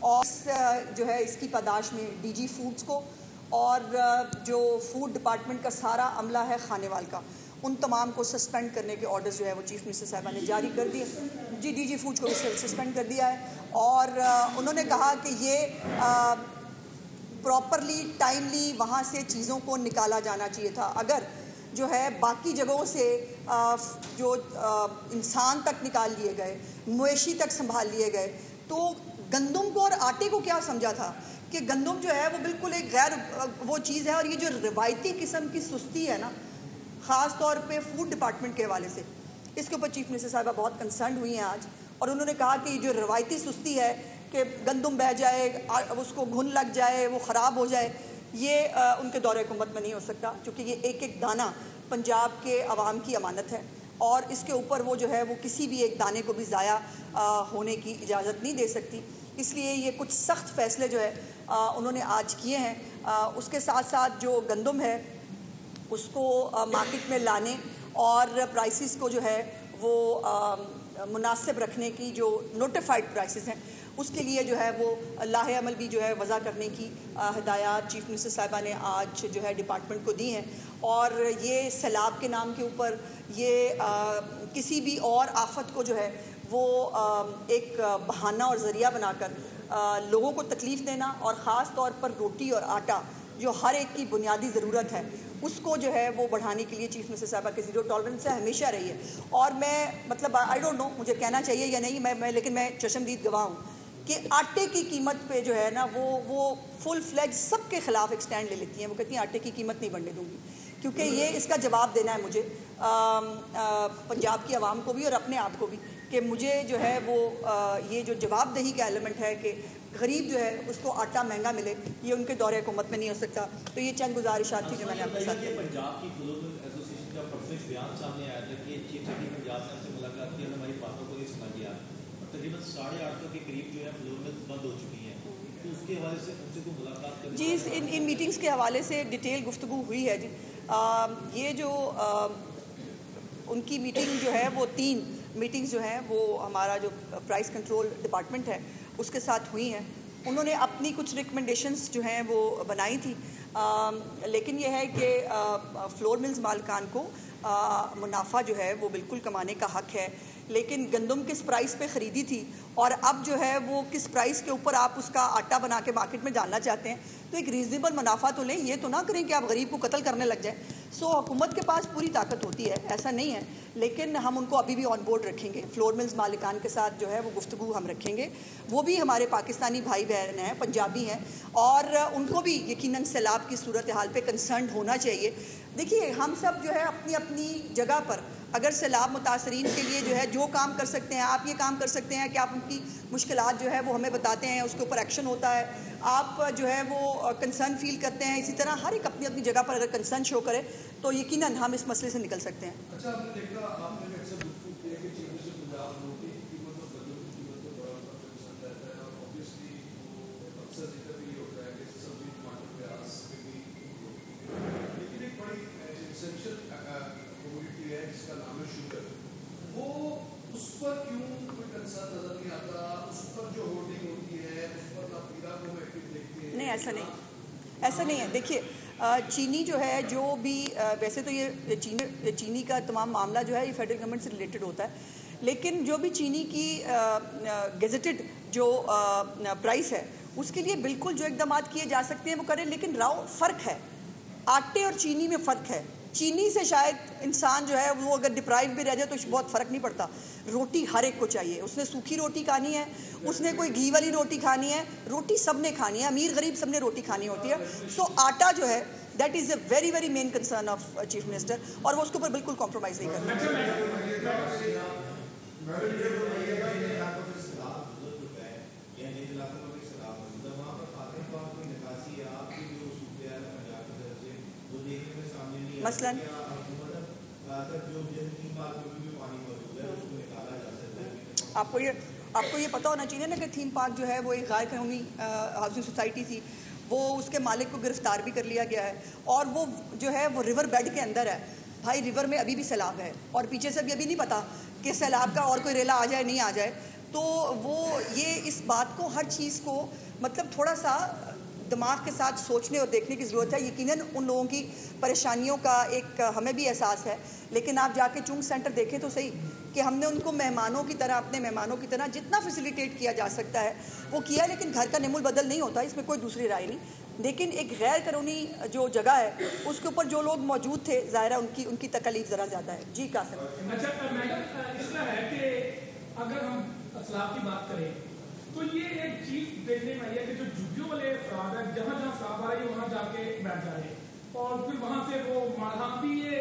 اور جو ہے اس کی پاداش میں ڈی جی فوڈز کو اور جو فوڈ ڈپارٹمنٹ کا سارا عملہ ہے کھانے وال کا، ان تمام کو سسپینڈ کرنے کے آرڈرز جو ہے وہ چیف منسٹر صاحبہ نے جاری کر دیے. ڈی جی فوڈز کو بھی سسپینڈ کر دیا ہے اور انہوں نے کہا کہ یہ پراپرلی ٹائملی وہاں سے چیزوں کو نکالا جانا چاہیے تھا. اگر جو ہے باقی جگہوں سے جو انسان تک نکال لیے گئے، مویشی تک سنبھال لیے گئے، تو گندم کو اور آٹے کو کیا سمجھا تھا کہ گندم جو ہے وہ بالکل ایک غیر وہ چیز ہے. اور یہ جو روایتی قسم کی سستی ہے نا، خاص طور پہ فوڈ ڈپارٹمنٹ کے حوالے سے، اس کے اوپر چیف منسٹر صاحبہ بہت کنسرنڈ ہوئی ہیں آج. اور انہوں نے کہا کہ یہ جو روایتی سستی ہے کہ گندم بہہ جائے، اس کو گھن لگ جائے، وہ خراب ہو جائے، یہ ان کے دور حکومت میں نہیں ہو سکتا، کیونکہ یہ ایک ایک دانہ پنجاب کے عوام کی امانت ہے اور اس کے اوپر وہ جو ہے وہ کسی بھی ایک دانے کو بھی ضائع ہونے کی اجازت نہیں دے سکتی. اس لیے یہ کچھ سخت فیصلے جو ہے انہوں نے آج کیے ہیں. اس کے ساتھ ساتھ جو گندم ہے اس کو مارکیٹ میں لانے اور پرائسز کو جو ہے وہ مناسب رکھنے کی جو نوٹیفائڈ پرائسز ہیں اس کے لیے جو ہے وہ لاہ عمل بھی جو ہے وضع کرنے کی ہدایات چیف منسٹر صاحبہ نے آج جو ہے ڈپارٹمنٹ کو دی ہیں. اور یہ سیلاب کے نام کے اوپر یہ کسی بھی اور آفت کو جو ہے وہ ایک بہانہ اور ذریعہ بنا کر لوگوں کو تکلیف دینا، اور خاص طور پر روٹی اور آٹا جو ہر ایک کی بنیادی ضرورت ہے اس کو جو ہے وہ بڑھانے کے لیے چیف منسٹر صاحبہ کی زیرو ٹالرنس سے ہمیشہ رہی ہے. اور میں مطلب آئی ڈونٹ نو مجھے کہنا چاہیے یا نہیں، لیکن میں چشمدید گواہ ہوں کہ آٹے کی قیمت پہ جو ہے نا وہ فل فلیج سب کے خلاف ایک سٹینڈ لے لیتی ہیں. وہ کہتی ہیں آٹے کی قیمت نہیں بڑھنے دوں گی، کیونکہ یہ اس کا جواب دینا ہے مجھے، پنجاب کی عوام کو بھی اور اپنے آپ کو بھی، کہ مجھے جو ہے وہ یہ جو جواب دہی کا ایلیمنٹ ہے کہ غریب جو ہے اس کو آٹا مہنگا ملے، یہ ان کے دور حکومت میں نہیں ہو سکتا. تو یہ چند گزارشات تھی جو میں نے آپ کے ساتھ کی. پنجاب کی فلور مل ایسوسیشن کا پرفیکٹ بیان سامنے آیا تھا کہ چیف سیکرٹری پنجاب نے ہم سے ملاقات کی اور ہماری باتوں کو نہیں سنا گیا. تقریباً 8:30 کے قریب جو ہے فلور مل بند ہو چکی ہیں، تو اس کے حوالے سے ان سے کوئی ملاقات کریں؟ جی ان میٹنگز کے حوالے سے ڈیٹیل گفتگو ہوئی ہے. جی یہ جو ان کی میٹنگ جو ہے وہ 3 میٹنگز جو ہیں وہ ہمارا جو پرائس کنٹرول ڈپارٹمنٹ ہے اس کے ساتھ ہوئی ہیں. انہوں نے اپنی کچھ ریکمنڈیشنز جو ہیں وہ بنائی تھی، لیکن یہ ہے کہ فلور ملز مالکان کو منافع جو ہے وہ بالکل کمانے کا حق ہے. لیکن گندم کس پرائس پہ خریدی تھی اور اب جو ہے وہ کس پرائس کے اوپر آپ اس کا آٹا بنا کے مارکیٹ میں ڈالنا چاہتے ہیں، تو ایک ریزنیبل منافع تو لیں. یہ تو نہ کریں کہ آپ غریب کو قتل کرنے لگ جائیں. حکومت کے پاس پوری طاقت ہوتی ہے، ایسا نہیں ہے، لیکن ہم ان کو ابھی بھی آن بورڈ رکھیں گے. فلور ملز مالکان کے ساتھ جو ہے وہ گفتگو ہم رکھیں گے. وہ بھی ہمارے پاکستانی بھائی بہن ہیں، پنجابی ہیں، اور ان کو بھی یقیناً سیلاب کی صورتحال پہ کنسرنڈ ہونا چاہیے. دیکھیے ہم سب جو ہے اپنی اپنی جگہ پر اگر سیلاب متاثرین کے لیے جو ہے جو کام کر سکتے ہیں، آپ یہ کام کر سکتے ہیں کہ آپ ان کی مشکلات جو ہے وہ ہمیں بتاتے ہیں، اس کے اوپر ایکشن ہوتا ہے، آپ جو ہے وہ کنسرن فیل کرتے ہیں. اسی طرح ہر ایک اپنی اپنی جگہ پر اگر کنسرن شو کرے تو یقیناً ہم اس مسئلے سے نکل سکتے ہیں. اچھا، آپ نے دیکھا، آپ نے اکثر گفتگو کی ہے کہ چیف منسٹر پنجاب روٹی کی قیمت اور گندم کی قیمت کو بڑا کنسرن رہتا ہے، اور اوبیسلی وہ اکثر ذکر بھی ہوتا ہے کہ سبزی ٹماٹر پیاز بھی، لیکن ایک بڑی اسینشیل کموڈٹی ہے جس کا نام ہے شوگر، وہ اس پر کیوں کوئی کنسرن نظر نہیں آتا؟ اس پر جو ہولڈنگ ہوتی ہے اس پر آپ پیرا کو ایکٹیو دیکھتے ہیں؟ نہیں، ایسا نہیں ہے. دیکھیے چینی جو ہے جو بھی ویسے تو یہ چینی کا تمام معاملہ جو ہے یہ فیڈرل گورنمنٹ سے ریلیٹڈ ہوتا ہے، لیکن جو بھی چینی کی گیزٹڈ جو پرائس ہے اس کے لیے بالکل جو اقدامات کیے جا سکتے ہیں وہ کریں. لیکن فرق ہے، آٹے اور چینی میں فرق ہے. چینی سے شاید انسان جو ہے وہ اگر ڈپرائیو بھی رہ جائے تو بہت فرق نہیں پڑتا. روٹی ہر ایک کو چاہیے، اس نے سوکھی روٹی کھانی ہے، اس نے کوئی گھی والی روٹی کھانی ہے، روٹی سب نے کھانی ہے، امیر غریب سب نے روٹی کھانی ہوتی ہے. آٹا جو ہے that is a very very main concern of chief minister, اور وہ اس کے اوپر بالکل کمپرومائز نہیں کرنا. مثلاً آپ کو یہ پتہ ہونا چاہیے نا کہ تھیم پارک جو ہے وہ ایک غیر قانونی ہاؤسنگ سوسائٹی تھی، وہ اس کے مالک کو گرفتار بھی کر لیا گیا ہے، اور وہ جو ہے وہ ریور بیڈ کے اندر ہے. بھائی ریور میں ابھی بھی سیلاب ہے اور پیچھے سے بھی ابھی نہیں پتا کہ سیلاب کا اور کوئی ریلا آ جائے نہیں آ جائے. تو وہ یہ اس بات کو ہر چیز کو مطلب تھوڑا سا دماغ کے ساتھ سوچنے اور دیکھنے کی ضرورت ہے. یقیناً ان لوگوں کی پریشانیوں کا ایک ہمیں بھی احساس ہے, لیکن آپ جا کے چونگ سینٹر دیکھیں تو صحیح کہ ہم نے ان کو مہمانوں کی طرح, اپنے مہمانوں کی طرح جتنا فیسیلیٹیٹ کیا جا سکتا ہے وہ کیا, لیکن گھر کا نعم البدل نہیں ہوتا, اس میں کوئی دوسری رائے نہیں. لیکن ایک غیر قانونی جو جگہ ہے اس کے اوپر جو لوگ موجود تھے, ظاہر ہے ان کی تکلیف ذرا زیادہ ہے. جی قاسم. اچھا میڈم, اس طرح ہے کہ اگر ہم اسلاف کی بات کریں تو یہ ایک چیز دیکھنے میں آئی ہے کہ جو جھگیوں والے افراد ہیں, جہاں جہاں صاحب آ رہی ہے وہاں جا کے بیٹھ جا رہے ہیں, اور پھر وہاں سے وہ ماڑھا بھی, یہ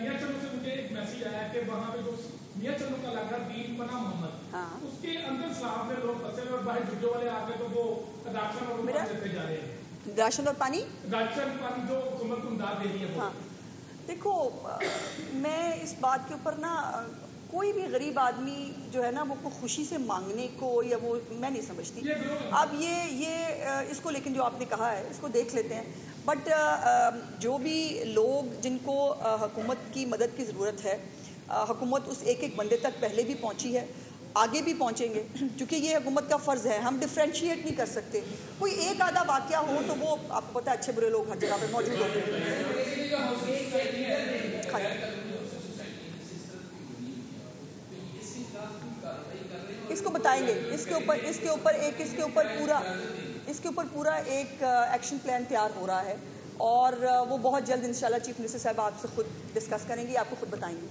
میاں چلو سے مجھے ایک میسیج آیا کہ وہاں پہ جو میاں چلو کا علاقہ دین بنا محمد, اس کے اندر صاحب میں لوگ پھنسے اور باہر جھگیوں والے آ کے تو وہ راشن اور دیتے جا رہے ہیں. راشن اور پانی, راشن پانی جو حکومت کو امداد دے رہی ہے. ہاں دیکھو, میں اس بات کے اوپر نا, کوئی بھی غریب آدمی جو ہے نا وہ خوشی سے مانگنے کو یا وہ میں نہیں سمجھتی. اب یہ اس کو, لیکن جو آپ نے کہا ہے اس کو دیکھ لیتے ہیں. بٹ جو بھی لوگ جن کو حکومت کی مدد کی ضرورت ہے, حکومت اس ایک ایک بندے تک پہلے بھی پہنچی ہے, آگے بھی پہنچیں گے, کیونکہ یہ حکومت کا فرض ہے. ہم ڈفرینشیٹ نہیں کر سکتے. کوئی ایک آدھا واقعہ ہو تو وہ آپ کو پتہ ہے اچھے برے لوگ ہر جگہ پہ موجود ہوتے ہیں. اس کو بتائیں گے, اس کے اوپر پورا ایک ایکشن پلان تیار ہو رہا ہے, اور وہ بہت جلد انشاءاللہ چیف منسٹر صاحب آپ سے خود ڈسکس کریں گی, آپ کو خود بتائیں گے.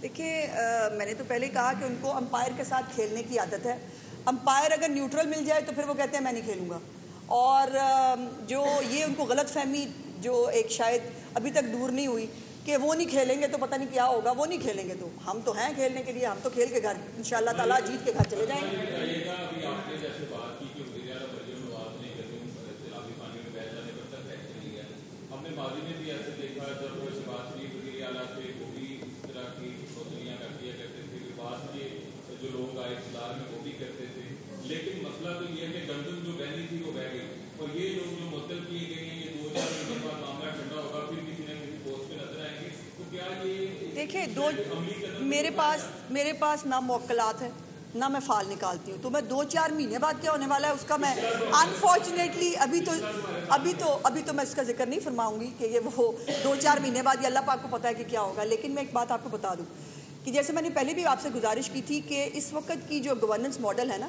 دیکھیے, میں نے تو پہلے کہا کہ ان کو امپائر کے ساتھ کھیلنے کی عادت ہے. امپائر اگر نیوٹرل مل جائے تو پھر وہ کہتے ہیں میں نہیں کھیلوں گا, اور جو یہ ان کو غلط فہمی جو ایک شاید ابھی تک دور نہیں ہوئی کہ وہ نہیں کھیلیں گے تو پتہ نہیں کیا ہوگا, وہ نہیں کھیلیں گے تو ہم تو ہیں کھیلنے کے لیے, ہم تو کھیل کے گھر انشاءاللہ تعالیٰ جیت کے گھر چلے جائیں گے. جو لوگ آئے اقتدار میں وہ بھی کرتے تھے, لیکن مسئلہ تو یہ ہے کہ گندم جو بہنی تھی وہ بہ گئی, اور یہ لوگ جو معطل کیے گئے ہیں, یہ 2-4 مہینے بعد معاملہ ٹھنڈا ہوگا, پھر کسی نہ کسی پوسٹ پہ نظر آئیں گے. تو کیا یہ دیکھیں, میرے پاس نہ موکلات ہے نہ میں فال نکالتی ہوں, تو میں 2-4 مہینے بعد کیا ہونے والا ہے اس کا میں انفارچونیٹلی ابھی تو میں اس کا ذکر نہیں فرماؤں گی کہ یہ وہ 2-4 مہینے بعد, یہ اللہ پاک کو پتہ ہے کہ کیا ہوگا. لیکن میں ایک بات آپ کو بتا دوں کہ جیسے میں نے پہلے بھی آپ سے گزارش کی تھی کہ اس وقت کی جو گورننس ماڈل ہے نا,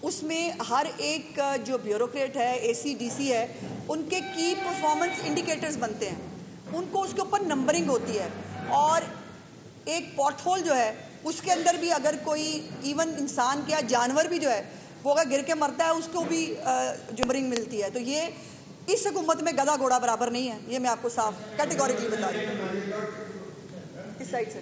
اس میں ہر ایک جو بیوروکریٹ ہے, اے سی ڈی سی ہے, ان کے کی پرفارمنس انڈیکیٹرز بنتے ہیں, ان کو اس کے اوپر نمبرنگ ہوتی ہے, اور ایک پورٹ ہول جو ہے اس کے اندر بھی اگر کوئی ایون انسان کیا جانور بھی جو ہے وہ اگر گر کے مرتا ہے اس کو بھی جمرنگ ملتی ہے. تو یہ اس حکومت میں گدھا گھوڑا برابر نہیں ہے, یہ میں آپ کو صاف کیٹیگوریکلی بتا دوں. اس سائڈ سے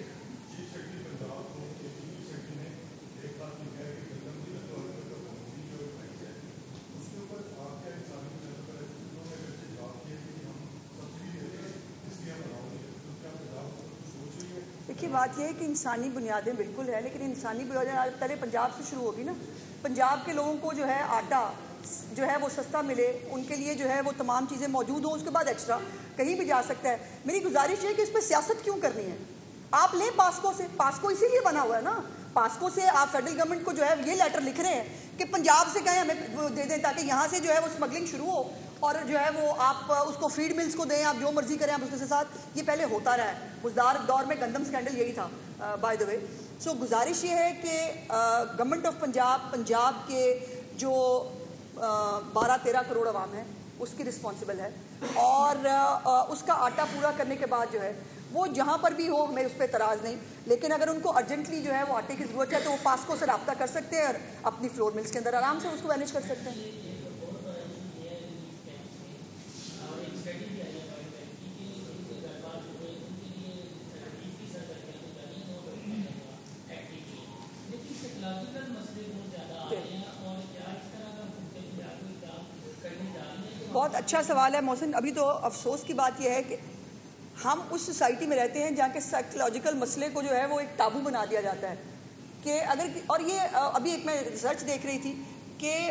دیکھیے, بات یہ ہے کہ انسانی بنیادیں بالکل ہے, لیکن انسانی بنیادیں پہلے پنجاب سے شروع ہوگی نا. پنجاب کے لوگوں کو جو ہے آٹا جو ہے وہ سستا ملے, ان کے لیے جو ہے وہ تمام چیزیں موجود ہوں, اس کے بعد ایکسٹرا کہیں بھی جا سکتا ہے. میری گزارش ہے کہ اس پہ سیاست کیوں کرنی ہے, آپ لیں پاسکو سے, پاسکو اسی لیے بنا ہوا ہے نا. پاسکو سے آپ فیڈرل گورنمنٹ کو جو ہے یہ لیٹر لکھ رہے ہیں کہ پنجاب سے کہیں ہمیں دے دیں, تاکہ یہاں سے جو ہے وہ اسمگلنگ شروع ہو, اور جو ہے وہ آپ اس کو فیڈ ملز کو دیں, آپ جو مرضی کریں آپ اس کے ساتھ. یہ پہلے ہوتا رہا ہے, مزدار دور میں گندم سکینڈل یہی تھا بائی دا وے. سو گزارش یہ ہے کہ گورنمنٹ آف پنجاب کے جو 12-13 کروڑ عوام ہیں اس کی رسپانسبل ہے, اور اس کا آٹا پورا کرنے کے بعد جو ہے وہ جہاں پر بھی ہو ہمیں اس پہ اعتراض نہیں, لیکن اگر ان کو ارجنٹلی جو ہے وہ آٹے کی ضرورت ہے تو وہ پاسکو سے رابطہ کر سکتے ہیں اور اپنی فلور ملز کے اندر آرام سے اس کو مینیج کر سکتے ہیں. بہت اچھا سوال ہے محسن. ابھی تو افسوس کی بات یہ ہے کہ ہم اس سوسائٹی میں رہتے ہیں جہاں کے سائیکولوجیکل مسئلے کو جو ہے وہ ایک تابو بنا دیا جاتا ہے کہ اگر, اور یہ ابھی ایک میں ریسرچ دیکھ رہی تھی کہ